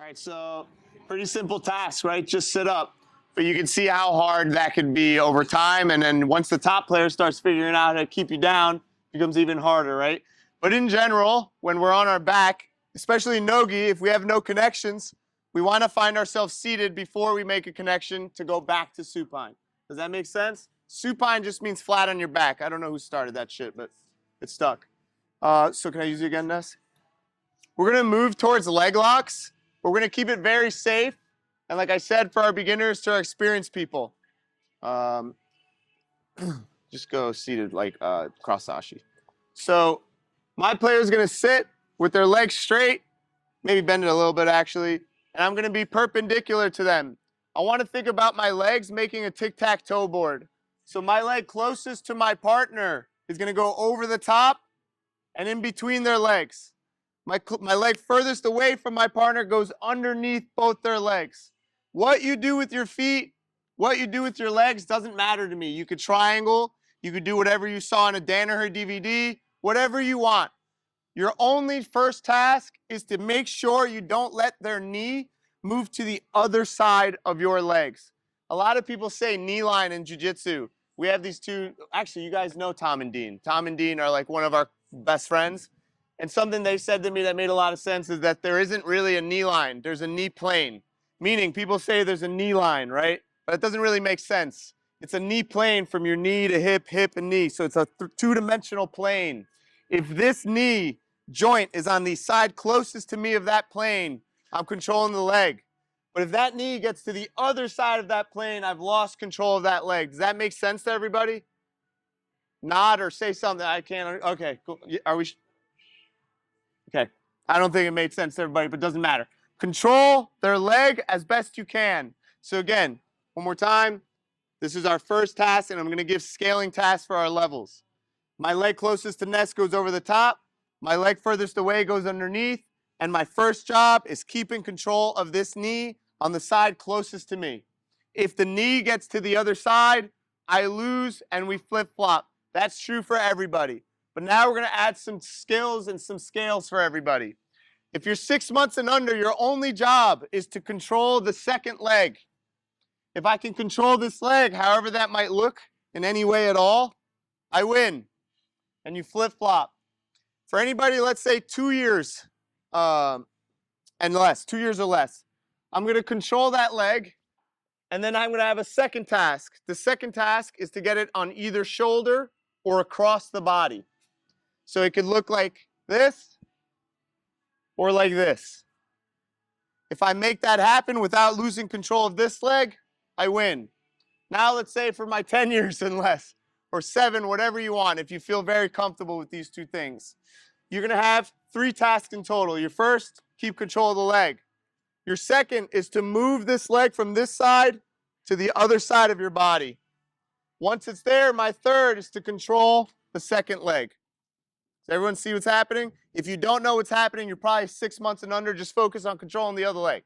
All right, so pretty simple task, right? Just sit up. But you can see how hard that could be over time. And then once the top player starts figuring out how to keep you down, it becomes even harder, right? But in general, when we're on our back, especially in no-gi, if we have no connections, we want to find ourselves seated before we make a connection to go back to supine. Does that make sense? Supine just means flat on your back. I don't know who started that shit, but it stuck. So can I use it again, Ness? We're going to move towards leg locks. But we're going to keep it very safe. And like I said, for our beginners to our experienced people, just go seated like cross sashi. So my player is going to sit with their legs straight, maybe bend it a little bit actually, and I'm going to be perpendicular to them. I want to think about my legs making a tic-tac-toe board. So my leg closest to my partner is going to go over the top and in between their legs. My leg furthest away from my partner goes underneath both their legs. What you do with your feet, what you do with your legs doesn't matter to me. You could triangle, you could do whatever you saw on a Danaher DVD, whatever you want. Your only first task is to make sure you don't let their knee move to the other side of your legs. A lot of people say knee line in jiu-jitsu. We have these two, actually you guys know Tom and Dean. Tom and Dean are like one of our best friends. And something they said to me that made a lot of sense is that there isn't really a knee line. There's a knee plane. Meaning people say there's a knee line, right? But it doesn't really make sense. It's a knee plane from your knee to hip, hip and knee. So it's a two-dimensional plane. If this knee joint is on the side closest to me of that plane, I'm controlling the leg. But if that knee gets to the other side of that plane, I've lost control of that leg. Does that make sense to everybody? Nod or say something. I can't. Okay, cool. Are we? Okay, I don't think it made sense to everybody, but it doesn't matter. Control their leg as best you can. So again, one more time. This is our first task, and I'm going to give scaling tasks for our levels. My leg closest to Ness goes over the top. My leg furthest away goes underneath. And my first job is keeping control of this knee on the side closest to me. If the knee gets to the other side, I lose and we flip-flop. That's true for everybody. But now we're going to add some skills and some scales for everybody. If you're 6 months and under, your only job is to control the second leg. If I can control this leg, however that might look in any way at all, I win. And you flip-flop. For anybody, let's say 2 years and less, 2 years or less, I'm going to control that leg, and then I'm going to have a second task. The second task is to get it on either shoulder or across the body. So it could look like this or like this. If I make that happen without losing control of this leg, I win. Now let's say for my 10 years and less, or 7, whatever you want, if you feel very comfortable with these two things. You're going to have 3 tasks in total. Your first, keep control of the leg. Your second is to move this leg from this side to the other side of your body. Once it's there, my third is to control the second leg. Does everyone see what's happening? If you don't know what's happening, you're probably 6 months and under. Just focus on controlling the other leg.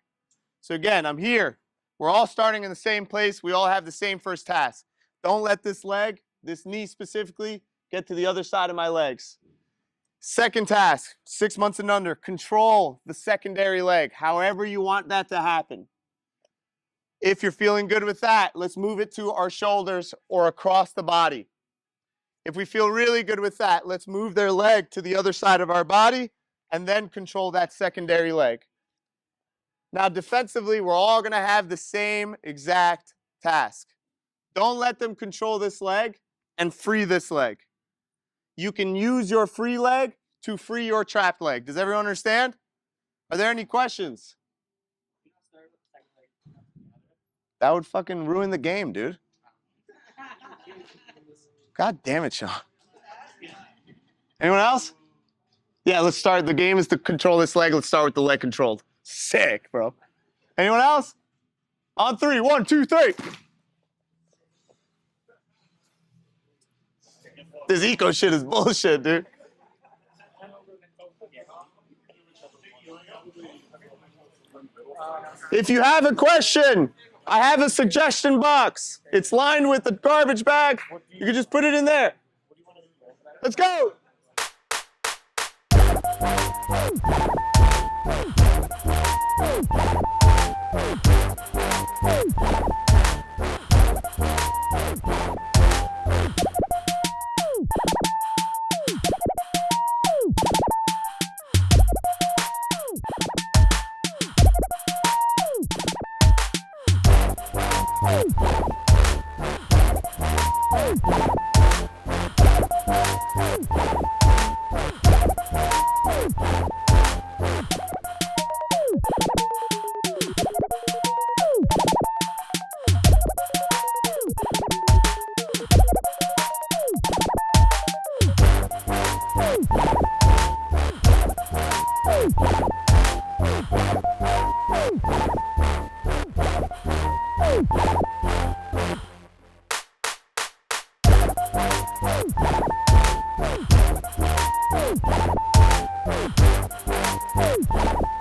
So again, I'm here. We're all starting in the same place. We all have the same first task. Don't let this leg, this knee specifically, get to the other side of my legs. Second task, 6 months and under, control the secondary leg, however you want that to happen. If you're feeling good with that, let's move it to our shoulders or across the body. If we feel really good with that, let's move their leg to the other side of our body and then control that secondary leg. Now, defensively, we're all going to have the same exact task. Don't let them control this leg and free this leg. You can use your free leg to free your trapped leg. Does everyone understand? Are there any questions? That would fucking ruin the game, dude. God damn it, Sean. Anyone else? Yeah, let's start. The game is to control this leg. Let's start with the leg controlled. Sick, bro. Anyone else? On 3. 1, 2, 3. This eco shit is bullshit, dude. If you have a question, I have a suggestion box. It's lined with a garbage bag. You can just put it in there. Let's go. Woo!